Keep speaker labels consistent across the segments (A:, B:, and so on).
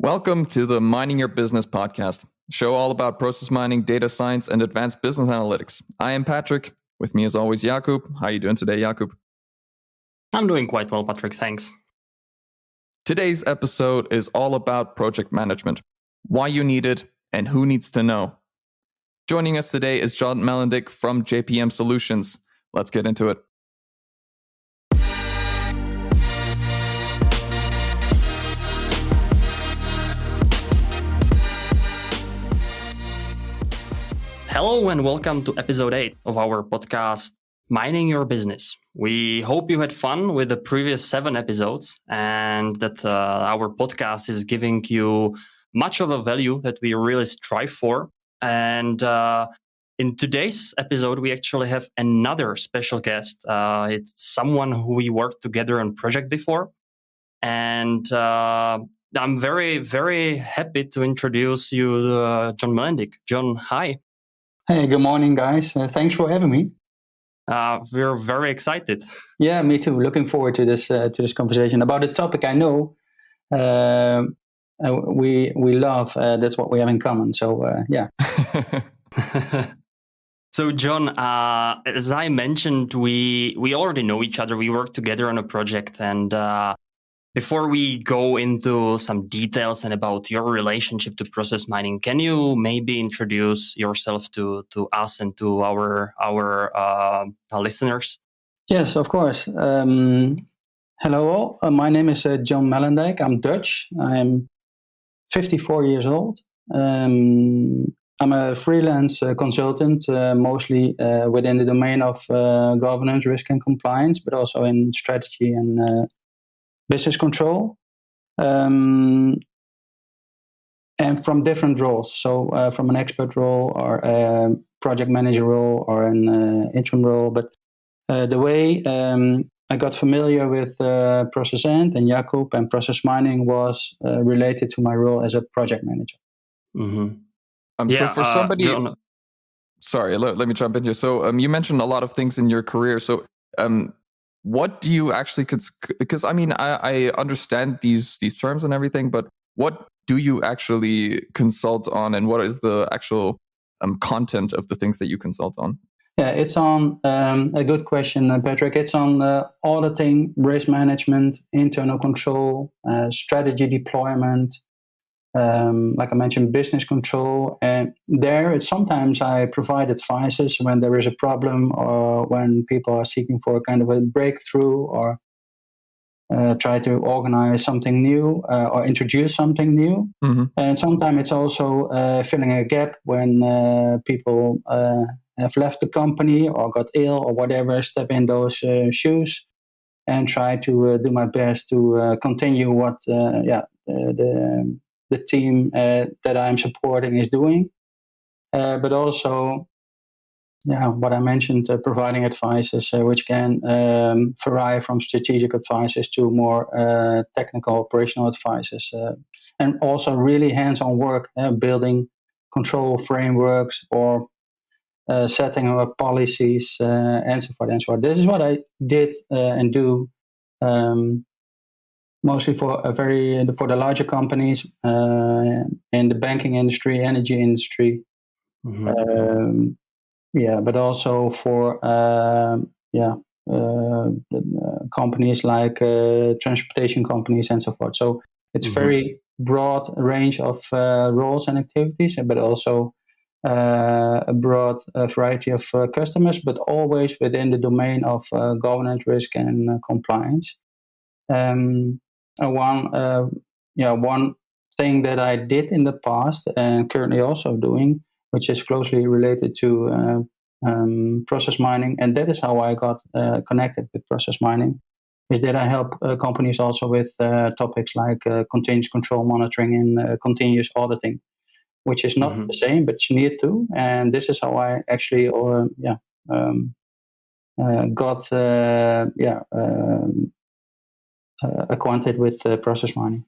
A: Welcome to the Mining Your Business podcast, a show all about process mining, data science, and advanced business analytics. I am Patrick. With me, as always, Jakub. How are you doing today, Jakub?
B: I'm doing quite well, Patrick. Thanks.
A: Today's episode is all about project management, why you need it, and who needs to know. Joining us today is John Mellendijk from JPM Solutions. Let's get into it.
B: Hello and welcome to episode 8 of our podcast, Mining Your Business. We hope you had fun with the previous 7 episodes and that our podcast is giving you much of a value that we really strive for. And in today's episode, we actually have another special guest. It's someone who we worked together on a project before. And I'm very, very happy to introduce you to John Mellendijk. John, hi.
C: Hey, good morning, guys. Thanks for having me.
B: We're very excited.
C: Yeah, me too. Looking forward to this conversation about a topic I know we love. That's what we have in common. So yeah.
B: So John, as I mentioned, we already know each other. We work together on a project, and before we go into some details and about your relationship to process mining, can you maybe introduce yourself to us and to our listeners?
C: Yes, of course. Hello all. My name is John Mellendijk. I'm Dutch. I'm 54 years old. I'm a freelance consultant, mostly within the domain of governance, risk and compliance, but also in strategy and business control, and from different roles. So from an expert role or a project manager role or an interim role. But the way I got familiar with Process and Jakub and process mining was related to my role as a project manager.
A: Mm-hmm. So for somebody... John... Sorry, let me jump in here. So you mentioned a lot of things in your career. So what do you actually, because I mean, I understand these terms and everything, but what do you actually consult on, and what is the actual content of the things that you consult on?
C: Yeah, it's on a good question, Patrick. It's on auditing, risk management, internal control, strategy deployment, like I mentioned, business control. And sometimes I provide advices when there is a problem or when people are seeking for a kind of a breakthrough or try to organize something new or introduce something new. Mm-hmm. And sometimes it's also filling a gap when people have left the company or got ill or whatever, step in those shoes and try to do my best to continue what the team that I'm supporting is doing, but also, what I mentioned, providing advices which can vary from strategic advices to more technical operational advices, and also really hands-on work, building control frameworks or setting up policies and so forth and so forth. This is what I did and do. Mostly for the larger companies in the banking industry, energy industry, mm-hmm. But also for companies like transportation companies and so forth. So it's mm-hmm. very broad range of roles and activities, but also a broad variety of customers, but always within the domain of governance, risk, and compliance. One thing that I did in the past and currently also doing, which is closely related to process mining, and that is how I got connected with process mining, is that I help companies also with topics like continuous control monitoring and continuous auditing, which is not mm-hmm. the same, but it's near to. And this is how I actually got acquainted with process mining.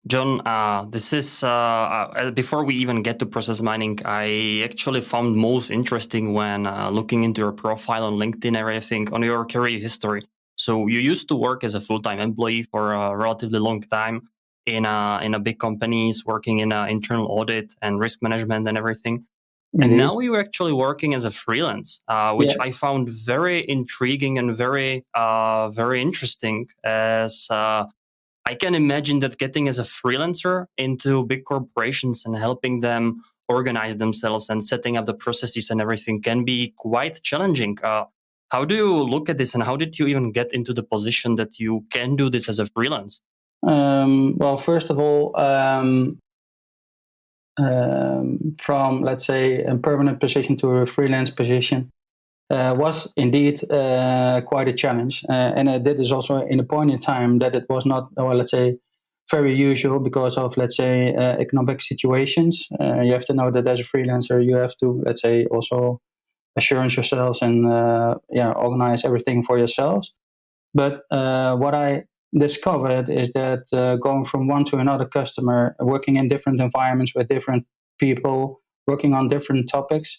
B: John, this is before we even get to process mining, I actually found most interesting when looking into your profile on LinkedIn and everything on your career history. So you used to work as a full-time employee for a relatively long time in a big companies, working in internal audit and risk management and everything. And
C: Indeed.
B: now you're actually working as a freelance, which I found very intriguing and very interesting. As I can imagine that getting as a freelancer into big corporations and helping them organize themselves and setting up the processes and everything can be quite challenging. How do you look at this, and how did you even get into the position that you can do this as a freelance?
C: Well, first of all, from, let's say, a permanent position to a freelance position was indeed quite a challenge. And I did this also in a point in time that it was not, let's say, very usual because of, let's say, economic situations. You have to know that as a freelancer, you have to, let's say, also assurance yourselves and organize everything for yourselves. But what I discovered is that going from one to another customer, working in different environments with different people, working on different topics,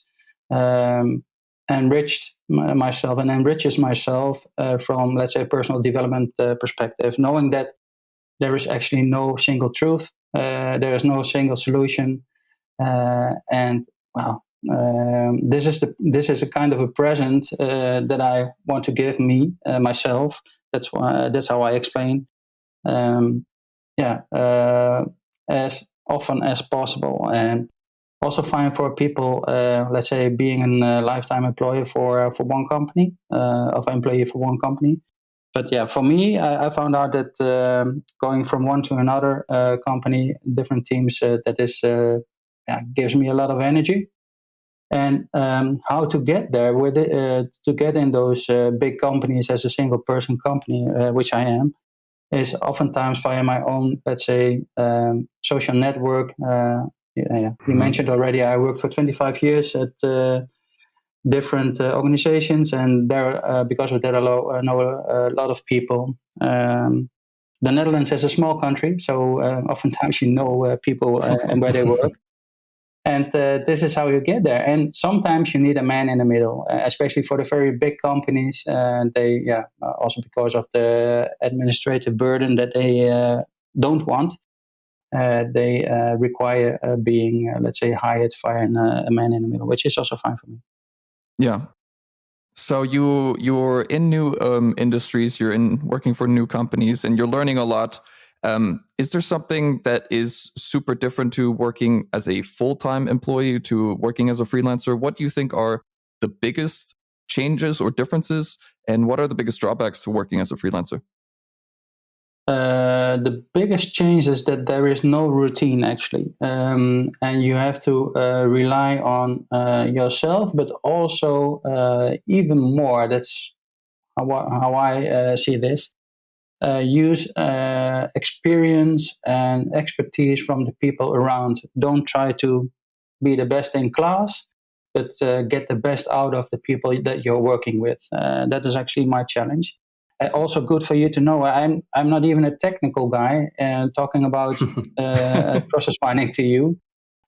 C: enriches myself from, let's say, personal development perspective, knowing that there is actually no single truth, there is no single solution, and wow. This is a kind of a present that I want to give myself. That's how I explain. As often as possible, and also fine for people. Let's say being a lifetime employee for one company, employee for one company. But yeah, for me, I found out that going from one to another company, different teams, gives me a lot of energy. And how to get there to get in those big companies as a single person company, which I am, is oftentimes via my own, let's say, social network. You mentioned already, I worked for 25 years at different organizations, and there, because of that, I know a lot of people. The Netherlands is a small country, so oftentimes you know people and where they work. And this is how you get there. And sometimes you need a man in the middle, especially for the very big companies. Also because of the administrative burden that they don't want, they require being, let's say, hired via a man in the middle, which is also fine for me.
A: Yeah. So you're in new industries, you're in working for new companies, and you're learning a lot. Is there something that is super different to working as a full-time employee to working as a freelancer? What do you think are the biggest changes or differences, and what are the biggest drawbacks to working as a freelancer?
C: The biggest change is that there is no routine, actually, and you have to rely on yourself, but also even more. That's how I see this. Use experience and expertise from the people around. Don't try to be the best in class, but get the best out of the people that you're working with. That is actually my challenge. Also good for you to know, I'm not even a technical guy, and talking about process mining to you.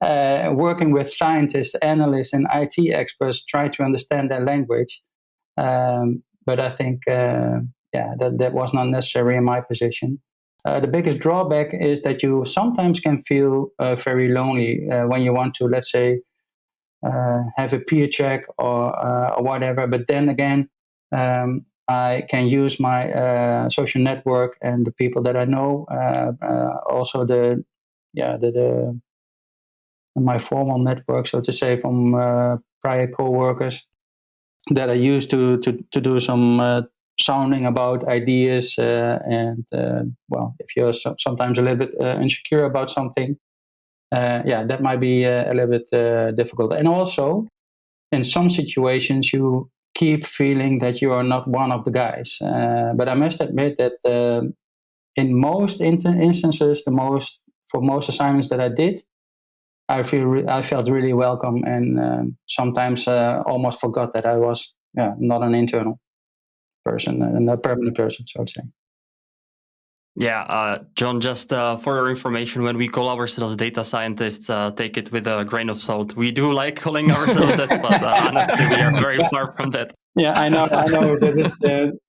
C: Working with scientists, analysts, and IT experts, try to understand their language. But I think, that was not necessary in my position. The biggest drawback is that you sometimes can feel very lonely when you want to, let's say, have a peer check or whatever. But then again, I can use my social network and the people that I know, also my formal network, so to say, from prior co-workers that I use to do some sounding about ideas. If you're sometimes a little bit insecure about something, that might be a little bit difficult. And also, in some situations, you keep feeling that you are not one of the guys. But I must admit that in most instances, for most assignments that I did, I felt really welcome, and sometimes almost forgot that I was not an internal person and a permanent person, so to say.
B: Yeah, John, just for your information, when we call ourselves data scientists, take it with a grain of salt. We do like calling ourselves that, but honestly, we are very far from that.
C: Yeah, I know.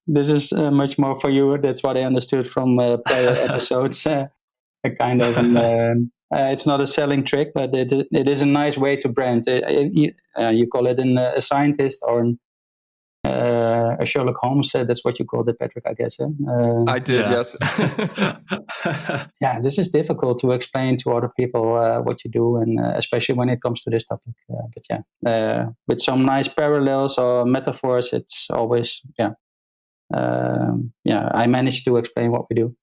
C: This is much more for you. That's what I understood from prior episodes. a kind of it's not a selling trick, but it is a nice way to brand. You call it a scientist or a Sherlock Holmes. That's what you called it, Patrick, I guess.
A: I did, yes.
C: Yeah, this is difficult to explain to other people what you do, and especially when it comes to this topic. But yeah, with some nice parallels or metaphors, it's always, I managed to explain what we do.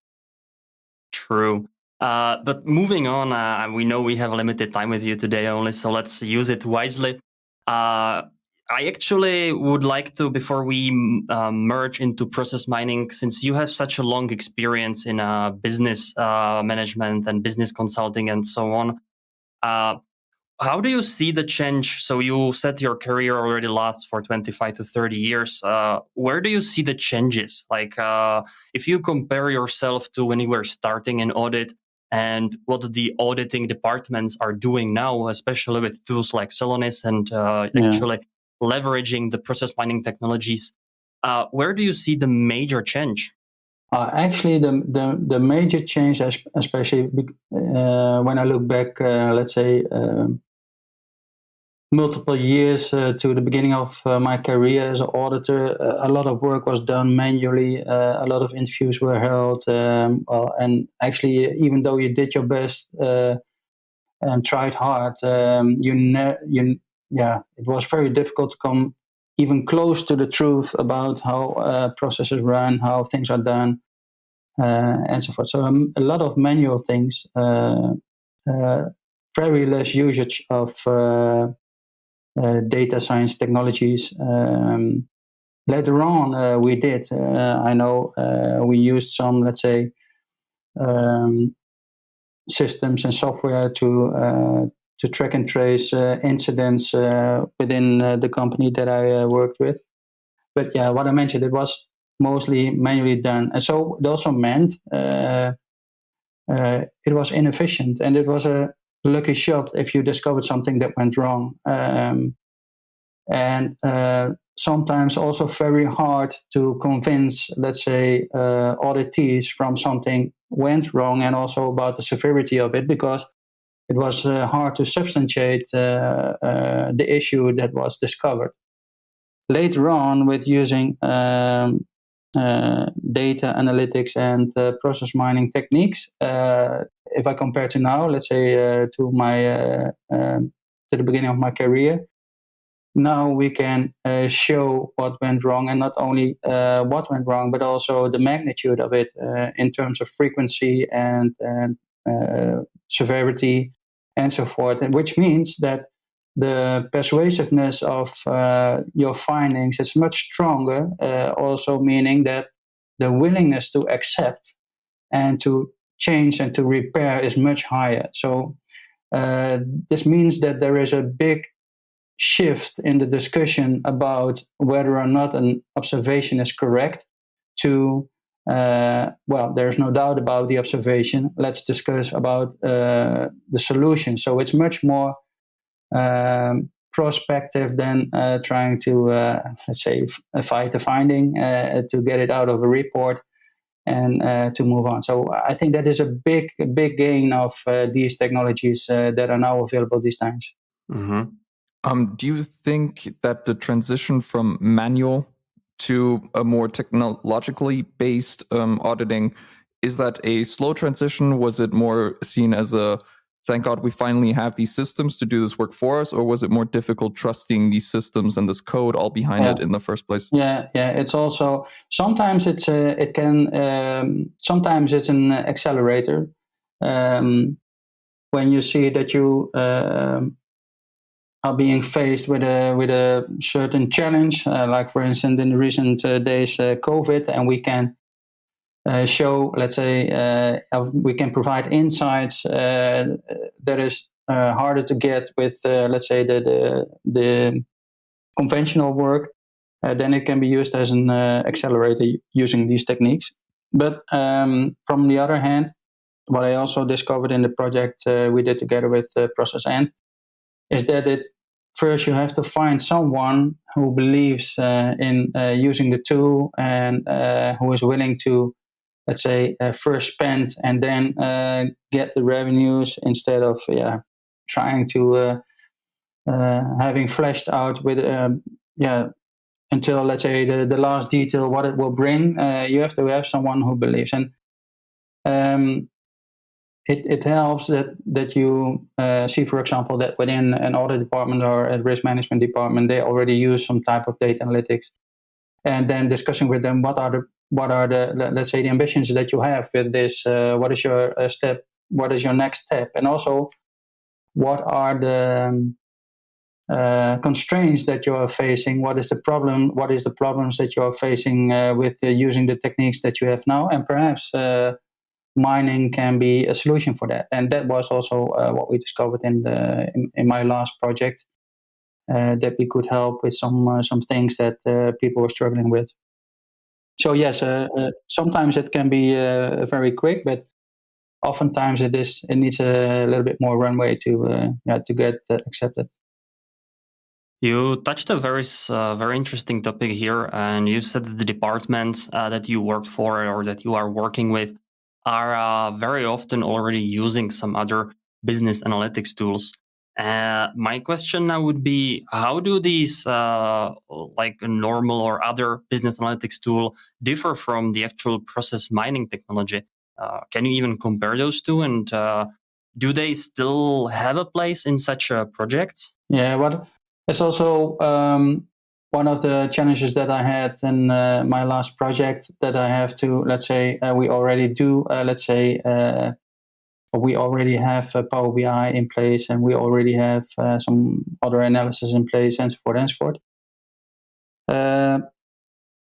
B: True. But moving on, we know we have limited time with you today only, so let's use it wisely. I actually would like to, before we merge into process mining, since you have such a long experience in business management and business consulting and so on, how do you see the change? So you said your career already lasts for 25 to 30 years. Where do you see the changes? Like if you compare yourself to when you were starting an audit and what the auditing departments are doing now, especially with tools like Celonis and actually leveraging the process mining technologies, where do you see the major change?
C: Actually, the major change, especially when I look back, let's say, multiple years to the beginning of my career as an auditor, a lot of work was done manually. A lot of interviews were held, and actually, even though you did your best and tried hard, it was very difficult to come even close to the truth about how processes run, how things are done, and so forth. So a lot of manual things, very less usage of data science technologies. Later on, we did. I know we used some, let's say, systems and software to track and trace incidents within the company that I worked with. But yeah, what I mentioned, it was mostly manually done, and so it also meant it was inefficient, and it was a lucky shot if you discovered something that went wrong. And sometimes also very hard to convince, let's say, auditees from something went wrong and also about the severity of it, because it was hard to substantiate the issue that was discovered. Later on, with using data analytics and process mining techniques, if I compare to now, let's say to the beginning of my career, now we can show what went wrong, and not only what went wrong, but also the magnitude of it in terms of frequency and severity and so forth, and which means that the persuasiveness of your findings is much stronger, also meaning that the willingness to accept and to change and to repair is much higher. So this means that there is a big shift in the discussion about whether or not an observation is correct to, there's no doubt about the observation. Let's discuss about the solution. So it's much more prospective than trying to, let's say, fight a finding, to get it out of a report and to move on. So I think that is a big gain of these technologies that are now available these times.
B: Mm-hmm.
A: Do you think that the transition from manual to a more technologically based auditing, is that a slow transition? Was it more seen as a, thank God we finally have these systems to do this work for us, or was it more difficult trusting these systems and this code all behind it in the first place?
C: Yeah. It's also, sometimes sometimes it's an accelerator. When you see that you are being faced with a certain challenge, like for instance in the recent days COVID, and we can show, let's say, we can provide insights that is harder to get with, let's say, the conventional work, then it can be used as an accelerator using these techniques. But from the other hand, what I also discovered in the project we did together with Process End is that first you have to find someone who believes in using the tool and who is willing to let's say, first spend and then get the revenues instead of trying to having fleshed out with until, let's say, the last detail what it will bring. You have to have someone who believes, and it helps that you see, for example, that within an audit department or a risk management department, they already use some type of data analytics, and then discussing with them what are the let's say the ambitions that you have with this. What is your step? What is your next step? And also, what are the constraints that you are facing? What is the problem? What is the problems that you are facing with using the techniques that you have now? And perhaps mining can be a solution for that. And that was also what we discovered in my last project, that we could help with some things that people were struggling with. So yes, sometimes it can be very quick, but oftentimes it needs a little bit more runway to get accepted.
B: You touched a very interesting topic here, and you said that the departments that you worked for or that you are working with are very often already using some other business analytics tools. My question now would be, how do these like a normal or other business analytics tool differ from the actual process mining technology? Can you even compare those two? And do they still have a place in such a project?
C: Yeah, it's also one of the challenges that I had in my last project, that I have to, let's say, we already do, we already have Power BI in place, and we already have some other analysis in place, and so forth and so forth.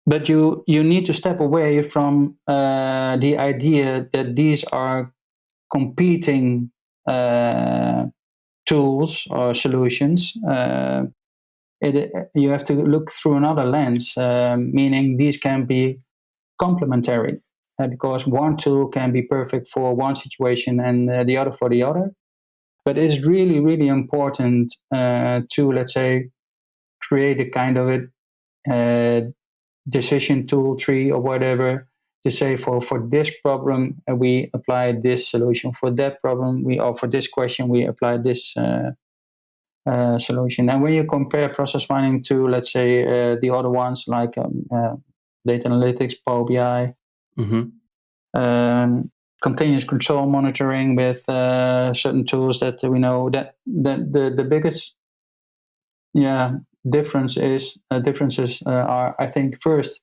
C: But you need to step away from the idea that these are competing tools or solutions. You have to look through another lens, meaning these can be complementary, because one tool can be perfect for one situation and the other for the other. But it's really, really important to, let's say, create a kind of a decision tool tree or whatever, to say for this problem we apply this solution, for that problem or for this question we apply this solution. And when you compare process mining to, let's say, the other ones like data analytics, Power BI, continuous control monitoring with certain tools that we know, that the biggest differences are, I think, first,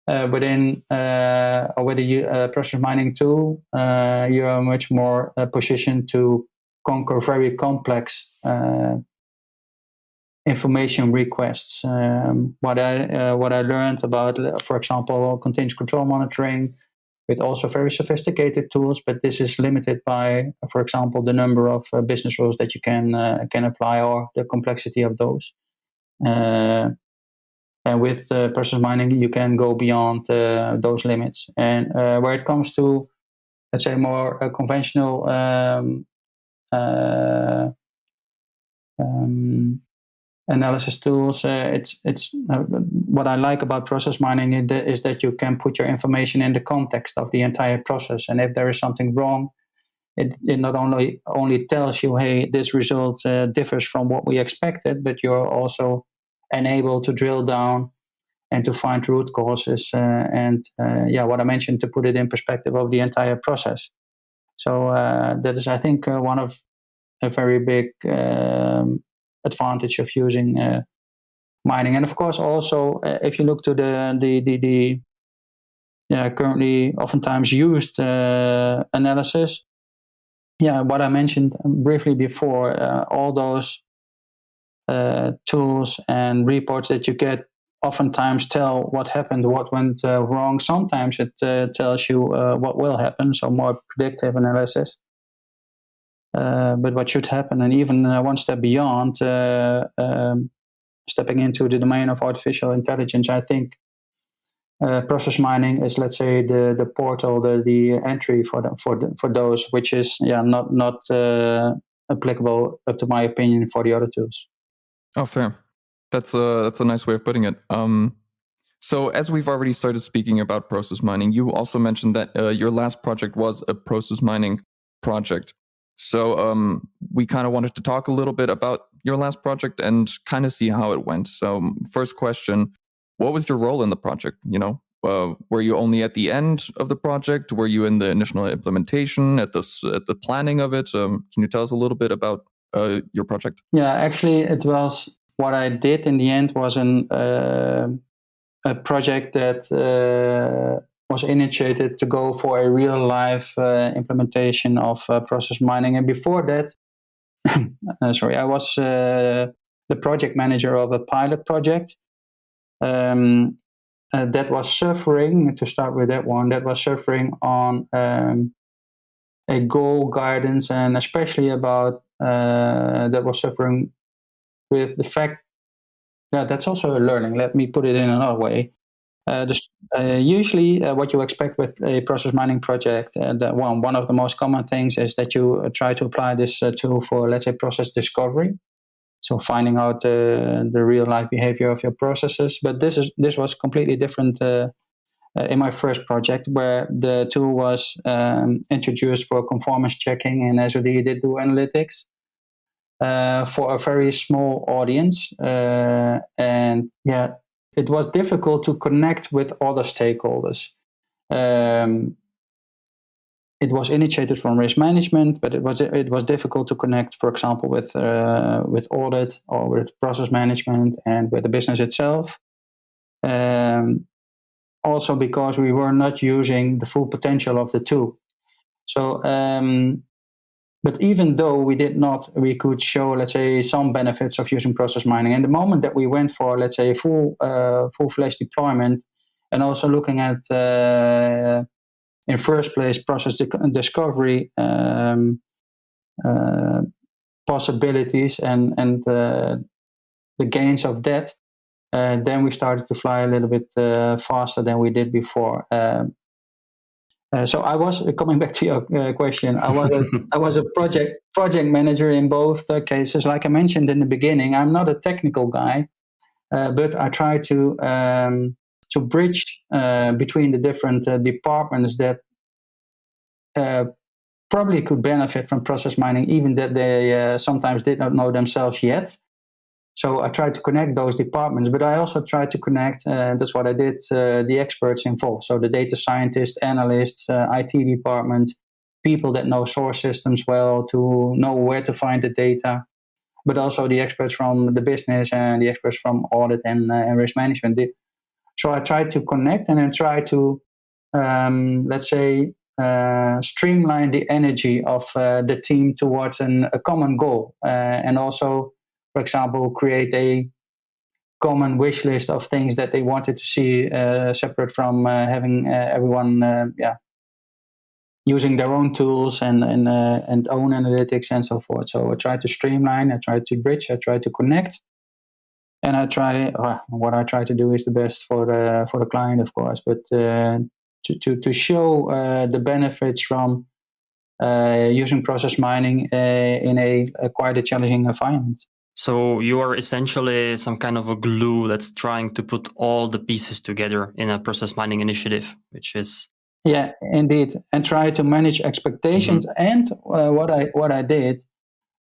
C: within or whether you process mining tool, you are much more positioned to conquer very complex information requests. What I learned about, for example, continuous control monitoring, with also very sophisticated tools, but this is limited by, for example, the number of business rules that you can apply, or the complexity of those. And with process mining, you can go beyond those limits. And where it comes to, let's say, more conventional analysis tools, it's what I like about process mining is that you can put your information in the context of the entire process. And if there is something wrong, it not only tells you, hey, this result differs from what we expected, but you're also enabled to drill down and to find root causes, and what I mentioned, to put it in perspective of the entire process. So that is, I think, one of a very big advantage of using mining. And of course, also, if you look to the currently oftentimes used analysis, what I mentioned briefly before, all those tools and reports that you get oftentimes tell what happened, what went wrong. Sometimes it tells you what will happen, so more predictive analysis. But what should happen, and even one step beyond, stepping into the domain of artificial intelligence, I think process mining is, let's say, the portal, the entry for those, which is not applicable, up to my opinion, for the other tools.
A: Oh, fair. That's a nice way of putting it. So as we've already started speaking about process mining, you also mentioned that your last project was a process mining project. So we kind of wanted to talk a little bit about your last project and kind of see how it went. So first question, what was your role in the project? Were you only at the end of the project? Were you in the initial implementation, at the planning of it? Can you tell us a little bit about your project?
C: Yeah, actually, it was what I did in the end was a project that was initiated to go for a real life implementation of process mining. And before that, I was the project manager of a pilot project that was suffering, to start with that one, that was suffering on a goal guidance, and especially about that was suffering with the fact that that's also a learning. Let me put it in another way. Usually, what you expect with a process mining project, one of the most common things is that you try to apply this tool for, let's say, process discovery. So finding out the real life behavior of your processes. But this was completely different in my first project, where the tool was introduced for conformance checking, and as we did do analytics for a very small audience. And yeah, it was difficult to connect with other stakeholders. It was initiated from risk management, but it was difficult to connect, for example, with audit or with process management and with the business itself. Also because we were not using the full potential of the tool. So, but even though we could show, let's say, some benefits of using process mining. And the moment that we went for, let's say, full-fledged deployment, and also looking at, in first place, process discovery possibilities and the gains of that, then we started to fly a little bit faster than we did before. So I was coming back to your question. I was a project manager in both cases. Like I mentioned in the beginning, I'm not a technical guy, but I try to bridge between the different departments that probably could benefit from process mining, even that they sometimes did not know themselves yet. So I tried to connect those departments, but I also tried to connect, that's what I did, the experts involved. So the data scientists, analysts, IT department, people that know source systems well, to know where to find the data, but also the experts from the business and the experts from audit and risk management. So I tried to connect and then try to, let's say, streamline the energy of the team towards a common goal, and also, for example, create a common wish list of things that they wanted to see, separate from having everyone using their own tools and own analytics and so forth. So I try to streamline, I try to bridge, I try to connect, and what I try to do is the best for the client, of course, but to show the benefits from using process mining in a quite a challenging environment.
B: So you are essentially some kind of a glue that's trying to put all the pieces together in a process mining initiative, which is...
C: Yeah, indeed. And try to manage expectations. Mm-hmm. And what I did,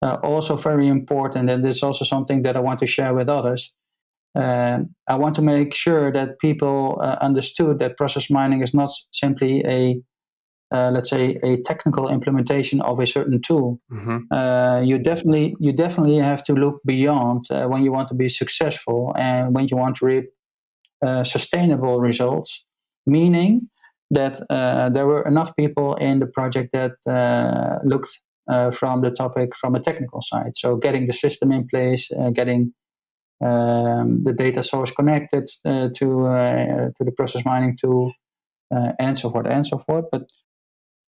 C: also very important, and this is also something that I want to share with others. I want to make sure that people understood that process mining is not simply let's say, a technical implementation of a certain tool. Mm-hmm. You definitely have to look beyond when you want to be successful and when you want to reap sustainable results. Meaning that there were enough people in the project that looked from the topic from a technical side. So getting the system in place, getting the data source connected to the process mining tool, and so forth. But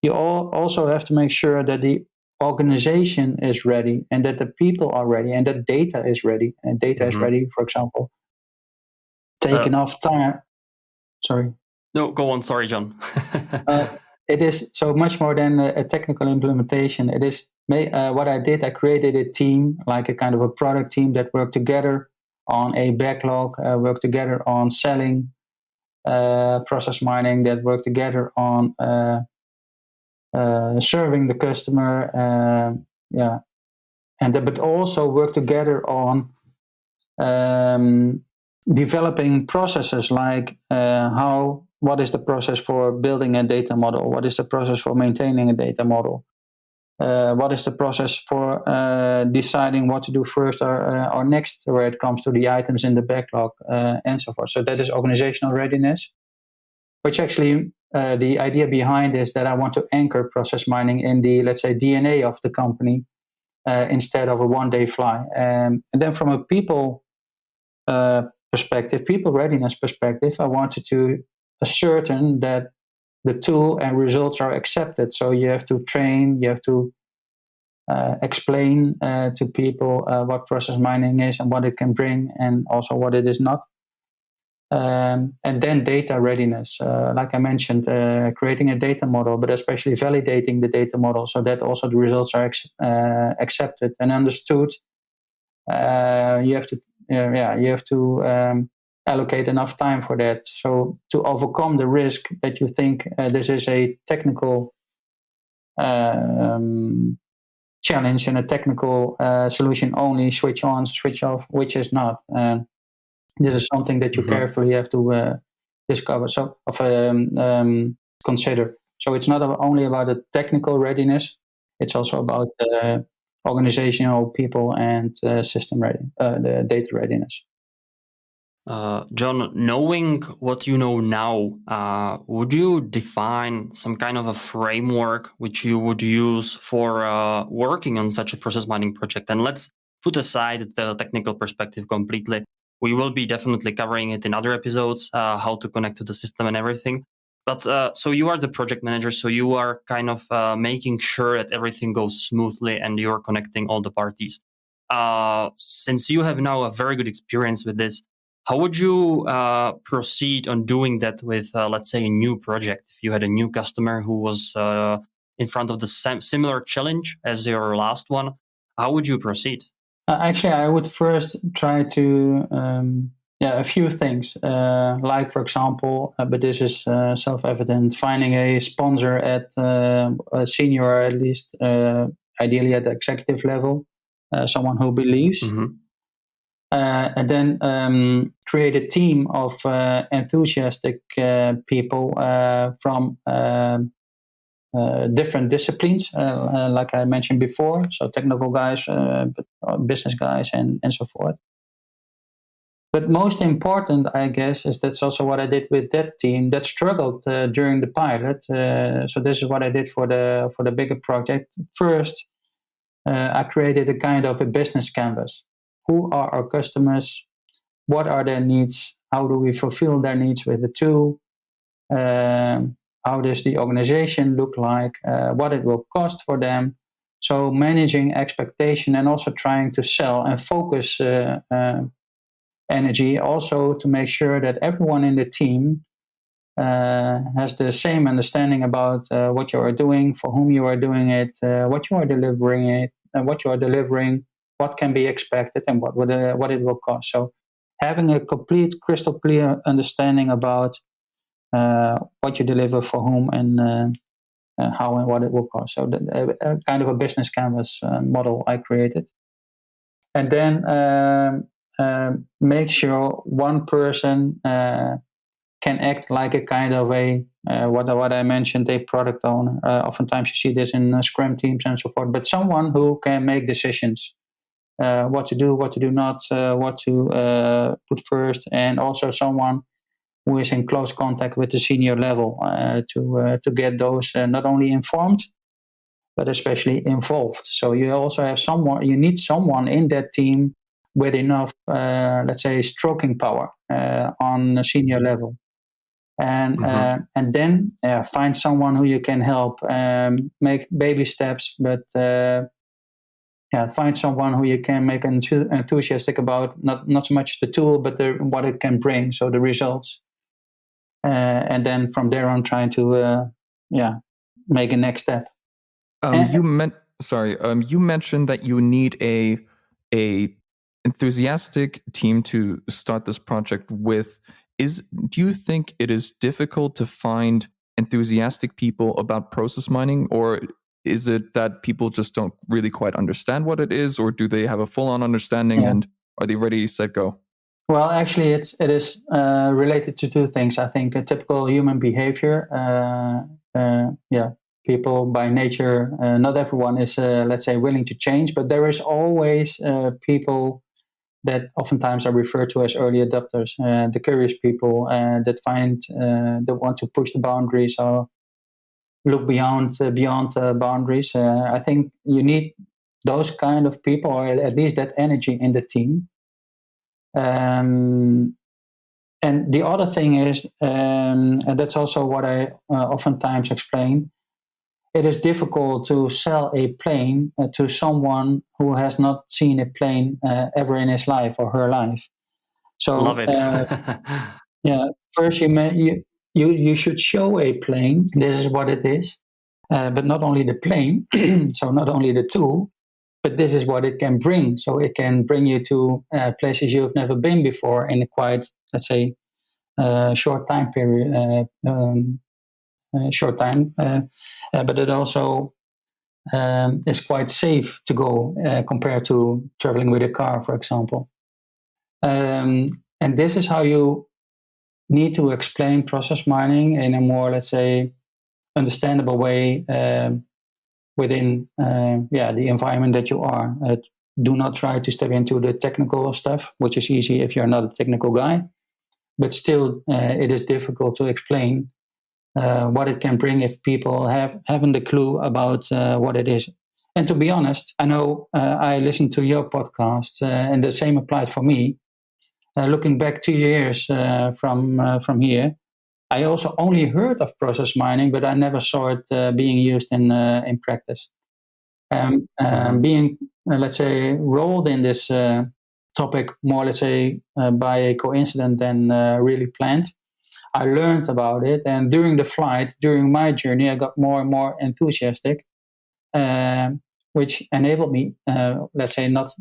C: you also have to make sure that the organization is ready and that the people are ready and that data is ready. And data is ready, for example, take enough time. Sorry.
B: No, go on. Sorry, John.
C: It is so much more than a technical implementation. It is what I did. I created a team, like a kind of a product team that worked together on a backlog, worked together on selling process mining that work together on serving the customer, but also work together on developing processes like what is the process for building a data model? What is the process for maintaining a data model? What is the process for deciding what to do first or next where it comes to the items in the backlog and so forth. So that is organizational readiness, which actually the idea behind is that I want to anchor process mining in the, let's say, DNA of the company instead of a one-day fly. And then from a people perspective, people readiness perspective, I wanted to ascertain that the tool and results are accepted. So you have to train, you have to explain to people what process mining is and what it can bring, and also what it is not. And then data readiness, like I mentioned, creating a data model, but especially validating the data model so that also the results are accepted and understood. You have to allocate enough time for that. So to overcome the risk that you think this is a technical challenge and a technical solution only, switch on, switch off, which is not. This is something that you carefully have to discover, consider. So it's not only about the technical readiness; it's also about organizational, people, and system the data readiness.
B: John, knowing what you know now, would you define some kind of a framework which you would use for working on such a process mining project? And let's put aside the technical perspective completely. We will be definitely covering it in other episodes, how to connect to the system and everything. But so you are the project manager, so you are kind of making sure that everything goes smoothly and you're connecting all the parties. Since you have now a very good experience with this, how would you proceed on doing that with, let's say, a new project? If you had a new customer who was in front of the similar challenge as your last one, how would you proceed?
C: Actually, I would first try to, a few things. Like, for example, but this is self-evident, finding a sponsor at a senior, or at least ideally at the executive level, someone who believes. And then create a team of enthusiastic people from different disciplines, like I mentioned before. So technical guys, business guys, and so forth. But most important, I guess, is that's also what I did with that team that struggled during the pilot. So this is what I did for the bigger project. First, I created a kind of a business canvas. Who are our customers? What are their needs? How do we fulfill their needs with the tool? How does the organization look like? What it will cost for them? So managing expectation and also trying to sell and focus energy also to make sure that everyone in the team has the same understanding about what you are doing, for whom you are doing it, what you are delivering, what can be expected, and what it will cost. So having a complete, crystal clear understanding about what you deliver for whom and how and what it will cost. So kind of a business canvas model I created. And then make sure one person can act like a kind of a what I mentioned, a product owner. Oftentimes you see this in Scrum teams and so forth, but someone who can make decisions, what to do not, what to put first, and also someone who is in close contact with the senior level to get those not only informed, but especially involved. So you also have you need someone in that team with enough, let's say, stroking power on a senior level. And then find someone who you can help, make baby steps, but find someone who you can make enthusiastic about not so much the tool, but what it can bring, so the results. And then from there on, trying to make a next step.
A: You mentioned that you need a enthusiastic team to start this project with do you think it is difficult to find enthusiastic people about process mining, or is it that people just don't really quite understand what it is, or do they have a full-on understanding and are they ready, set, go?
C: Well, actually, it is related to two things. I think a typical human behavior. People by nature, not everyone is, let's say, willing to change, but there is always people that oftentimes are referred to as early adopters, the curious people that want to push the boundaries or look beyond boundaries. I think you need those kind of people, or at least that energy in the team. And the other thing is, and that's also what I oftentimes explain, it is difficult to sell a plane to someone who has not seen a plane ever in his life or her life. So,
B: love it.
C: First you should show a plane. This is what it is, but not only the plane, so not only the tool, but this is what it can bring. So it can bring you to places you've never been before in a quite, let's say, short time period. But it also is quite safe to go compared to traveling with a car, for example. And this is how you need to explain process mining in a more, let's say, understandable way within the environment that you are. Do not try to step into the technical stuff, which is easy if you're not a technical guy. But still, it is difficult to explain what it can bring if people haven't a clue about what it is. And to be honest, I know I listened to your podcast, and the same applied for me. Looking back 2 years from here, I also only heard of process mining, but I never saw it being used in practice. Being, let's say, rolled in this topic more, let's say, by a coincidence than really planned, I learned about it, and during the flight, during my journey, I got more and more enthusiastic, which enabled me, let's say, not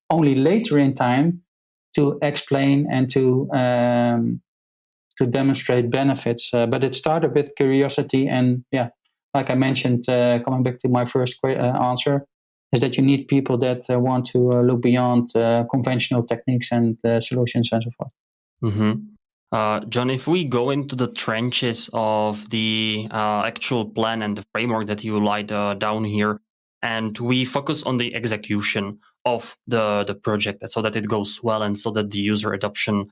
C: only later in time to explain and to demonstrate benefits. But it started with curiosity, and like I mentioned, coming back to my first answer, is that you need people that want to look beyond conventional techniques and solutions and so forth.
B: Mm-hmm. John, if we go into the trenches of the actual plan and the framework that you laid down here, and we focus on the execution of the project so that it goes well and so that the user adoption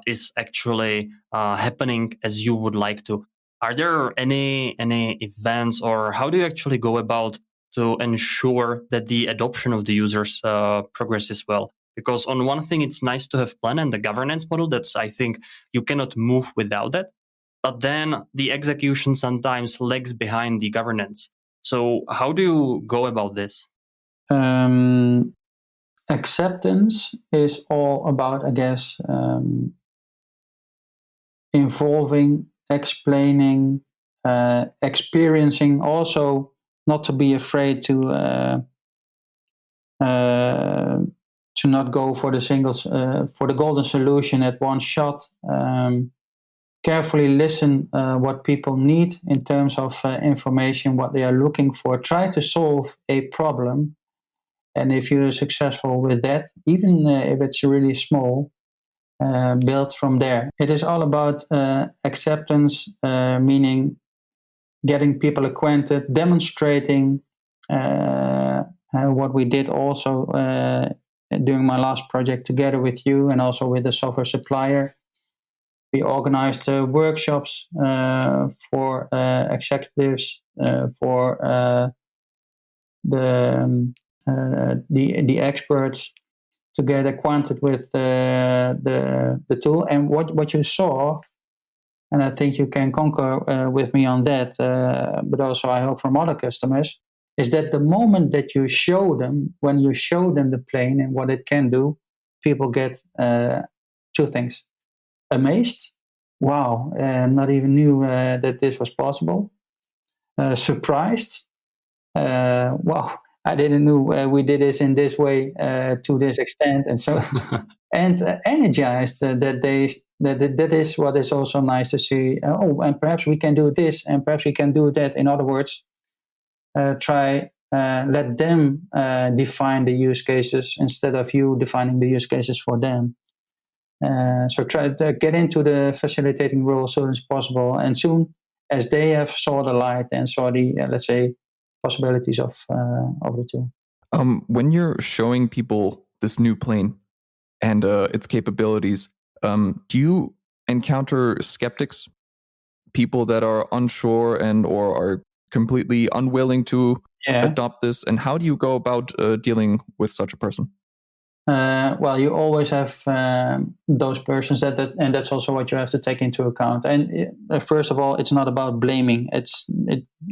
B: is actually happening as you would like to. Are there any events, or how do you actually go about to ensure that the adoption of the users progresses well? Because on one thing, it's nice to have plan and the governance model. That's, I think, you cannot move without that. But then the execution sometimes lags behind the governance. So how do you go about this?
C: Acceptance is all about, I guess, involving, explaining, experiencing. Also, not to be afraid to not go for the golden solution at one shot. Carefully listen what people need in terms of information, what they are looking for. Try to solve a problem, and if you're successful with that, even if it's really small, build from there. It is all about acceptance, meaning getting people acquainted, demonstrating what we did also during my last project together with you and also with the software supplier. We organized workshops for executives, for the experts, to get acquainted with the tool. And what you saw, and I think you can concur with me on that, but also I hope from other customers, is that the moment that you show them, when you show them the plane and what it can do, people get two things. Amazed, wow, not even knew that this was possible. Surprised, wow, I didn't know we did this in this way to this extent, and so and energized that that is what is also nice to see. And perhaps we can do this, and perhaps we can do that. In other words, let them define the use cases instead of you defining the use cases for them. So try to get into the facilitating role as soon as possible, and soon as they have saw the light and saw the let's say possibilities of the tool.
A: When you're showing people this new plane and its capabilities, do you encounter skeptics, people that are unsure and or are completely unwilling to adopt this? And how do you go about dealing with such a person?
C: Well, you always have those persons and that's also what you have to take into account. And first of all, it's not about blaming.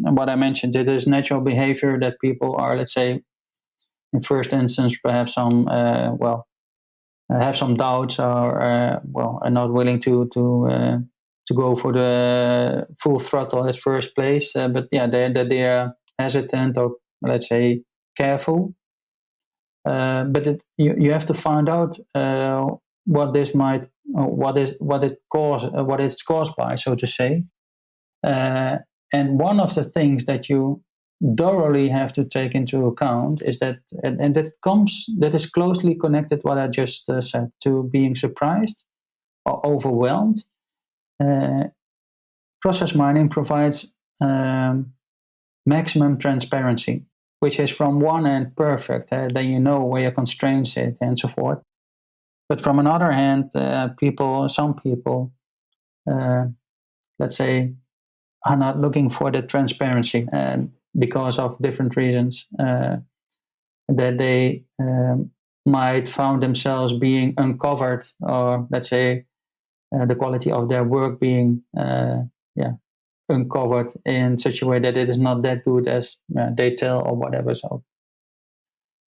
C: What I mentioned. It is natural behavior that people are, let's say, in first instance, perhaps some have some doubts or are not willing to go for the full throttle at first place. But yeah, they are hesitant or let's say careful. But you have to find out what this might, what it's caused by, so to say. And one of the things that you thoroughly have to take into account is that, and that is closely connected what I just said to being surprised or overwhelmed. Process mining provides maximum transparency, which is from one end perfect, then you know where your constraints sit and so forth. But from another hand, some people, let's say, are not looking for the transparency because of different reasons, that they might find themselves being uncovered, or let's say the quality of their work being uncovered in such a way that it is not that good as they tell or whatever.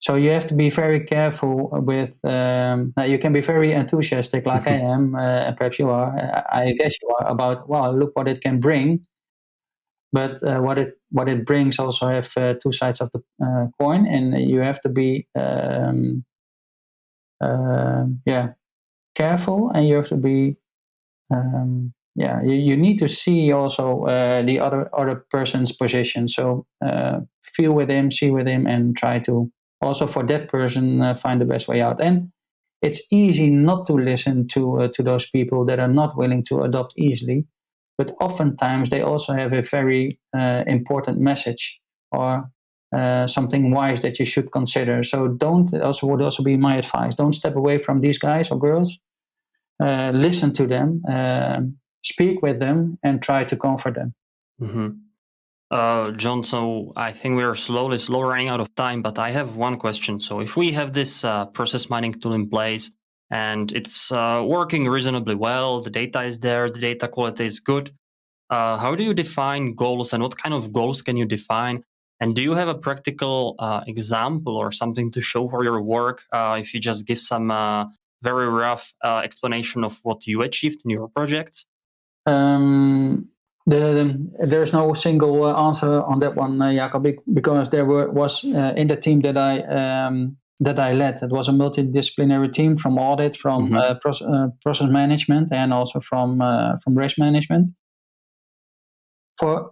C: So you have to be very careful with. You can be very enthusiastic, like I am, and perhaps you are. I guess you are about. Well, look what it can bring. But what it brings also have two sides of the coin, and you have to be careful, and you have to be. You need to see also the other person's position. So feel with him, see with him, and try to also for that person find the best way out. And it's easy not to listen to those people that are not willing to adopt easily, but oftentimes they also have a very important message or something wise that you should consider. So would also be my advice. Don't step away from these guys or girls. Listen to them, speak with them, and try to comfort them.
B: Mm-hmm. John, so I think we are slowly running out of time, but I have one question. So if we have this process mining tool in place and it's working reasonably well, the data is there, the data quality is good, how do you define goals, and what kind of goals can you define? And do you have a practical example or something to show for your work? If you just give some very rough explanation of what you achieved in your projects?
C: There's no single answer on that one, Jacob, because there was in the team that I led. It was a multidisciplinary team from audit, from process management, and also from risk management. From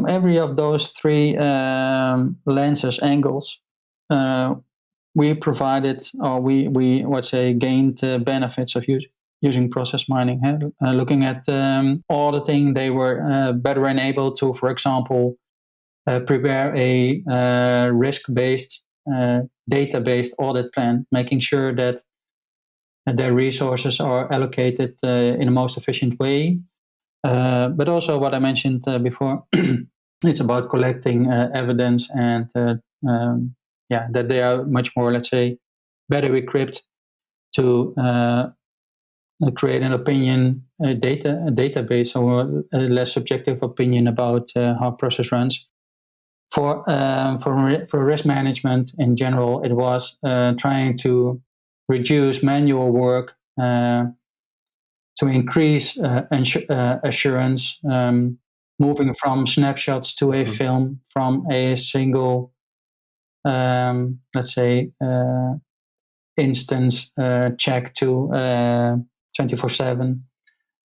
C: every of those three angles, we provided, or we let's say gained benefits of using process mining. Looking at auditing, they were better enabled to, for example, prepare a risk-based, data-based audit plan, making sure that their resources are allocated in the most efficient way. But also what I mentioned before, it's about collecting evidence and that they are much more, let's say, better equipped to create an opinion, a database, or a less subjective opinion about how process runs. For risk management in general, it was trying to reduce manual work, to increase assurance, moving from snapshots to a film, from a single, let's say, instance check to 24/7.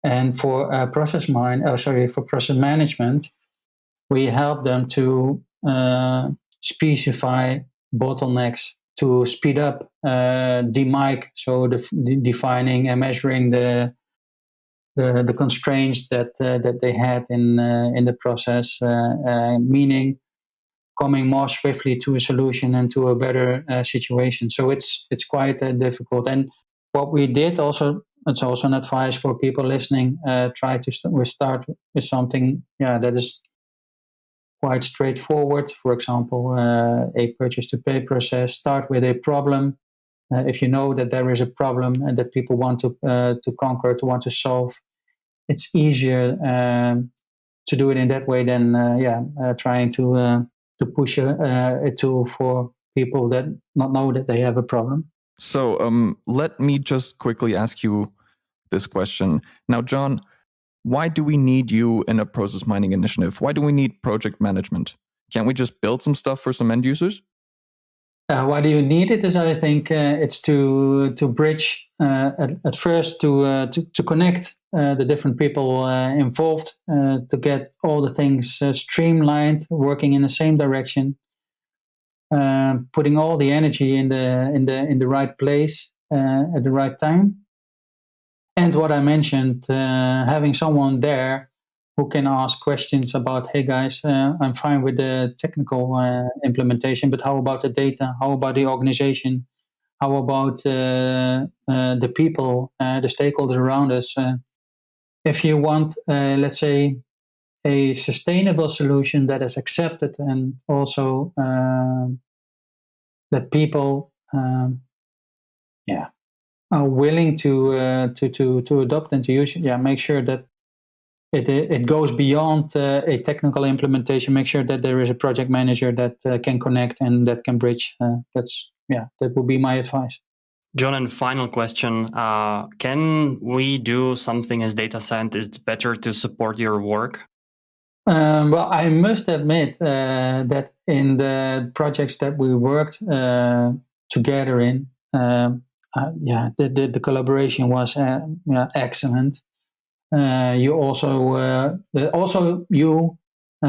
C: And for process management, we help them to specify bottlenecks to speed up DMIC, so defining and measuring the constraints that they had in the process, meaning coming more swiftly to a solution and to a better situation. So it's quite difficult. And what we did also, it's also an advice for people listening. Try to start with something that is quite straightforward. For example, a purchase to pay process. Start with a problem. If you know that there is a problem and that people want to conquer, to want to solve, it's easier to do it in that way than trying to push a tool for people that not know that they have a problem.
A: So let me just quickly ask you this question. Now, John, why do we need you in a process mining initiative? Why do we need project management? Can't we just build some stuff for some end users?
C: Why do you need it? Is I think it's to bridge at first to connect the different people involved, to get all the things streamlined, working in the same direction, putting all the energy in the right place at the right time. And what I mentioned, having someone there who can ask questions about, hey guys, I'm fine with the technical implementation, but how about the data? How about the organization? How about the people, the stakeholders around us? If you want, let's say, a sustainable solution that is accepted and also that people are willing to adopt and to use, make sure that it goes beyond a technical implementation. Make sure that there is a project manager that can connect and that can bridge. That would be my advice.
B: John, and final question. Can we do something as data scientists better to support your work?
C: Well, I must admit that in the projects that we worked together in, the collaboration was excellent. You also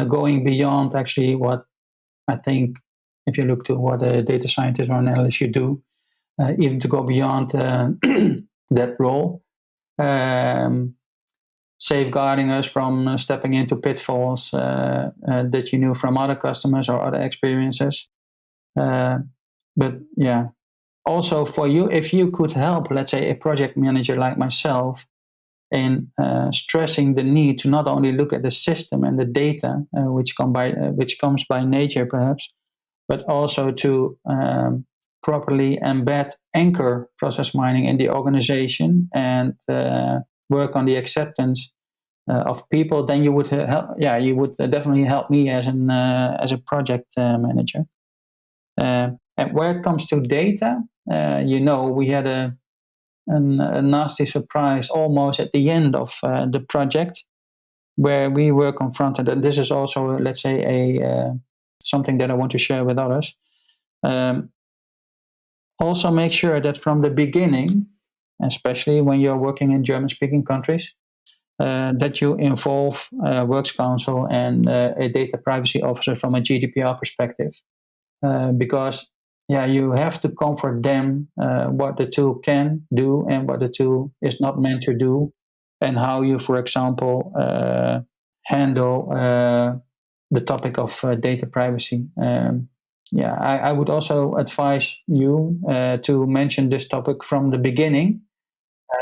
C: going beyond actually what I think, if you look to what a data scientist or an analyst should do, even to go beyond that role, safeguarding us from stepping into pitfalls that you knew from other customers or other experiences. But yeah, also for you, if you could help, let's say, a project manager like myself, in stressing the need to not only look at the system and the data, which comes by nature perhaps, but also to properly anchor process mining in the organization and work on the acceptance of people, then you would you would definitely help me as a project manager. And where it comes to data, we had a nasty surprise almost at the end of the project, where we were confronted, and this is also, let's say, something that I want to share with others. Also make sure that from the beginning, especially when you're working in German-speaking countries, that you involve Works Council and a data privacy officer from a GDPR perspective, because you have to comfort them what the tool can do and what the tool is not meant to do, and how you, for example, handle the topic of data privacy. I would also advise you to mention this topic from the beginning.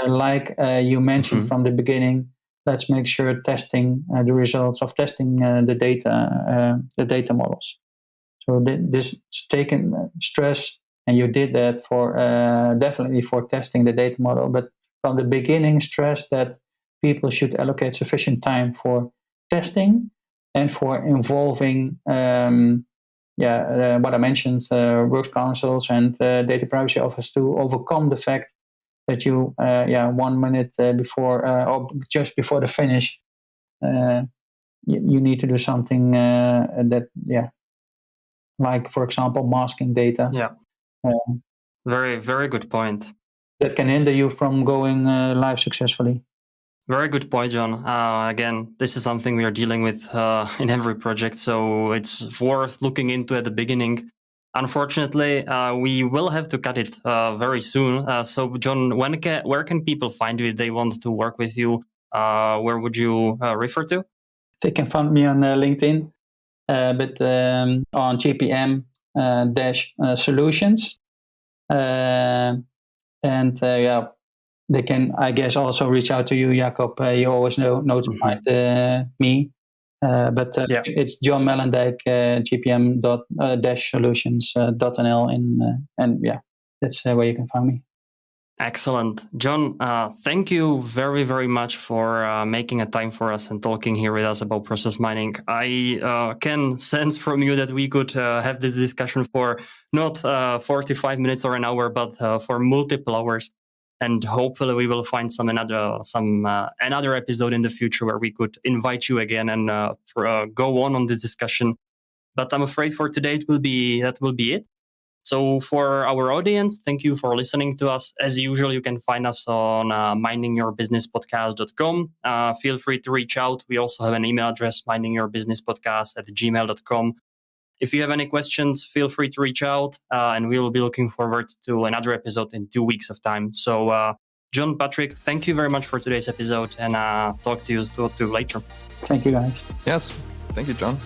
C: Like you mentioned from the beginning, let's make sure testing the results of testing the data models. So this taken stress, and you did that for definitely for testing the data model, but from the beginning stress that people should allocate sufficient time for testing and for involving what I mentioned, Works Councils and Data Privacy Office, to overcome the fact that you 1 minute before or just before the finish you need to do something that like, for example, masking data.
B: Very, very good point.
C: That can hinder you from going live successfully.
B: Very good point, John. Again, this is something we are dealing with in every project, so it's worth looking into at the beginning. Unfortunately, we will have to cut it very soon. So, John, where can people find you if they want to work with you? Where would you refer to?
C: They can find me on LinkedIn, but on JPM solutions. They can, I guess, also reach out to you, Jacob. You always notified me. It's John Mellendijk, gpm-solutions.nl, and that's where you can find me.
B: Excellent. John, thank you very, very much for making a time for us and talking here with us about process mining. I can sense from you that we could have this discussion for not 45 minutes or an hour, but for multiple hours. And hopefully we will find another episode in the future where we could invite you again and go on this discussion. But I'm afraid for today that will be it. So for our audience, thank you for listening to us. As usual, you can find us on mindingyourbusinesspodcast.com. Feel free to reach out. We also have an email address, mindingyourbusinesspodcast@gmail.com. If you have any questions, feel free to reach out, and we will be looking forward to another episode in 2 weeks of time. So, John, Patrick, thank you very much for today's episode, and talk to you later.
C: Thank you, guys.
A: Yes, thank you, John.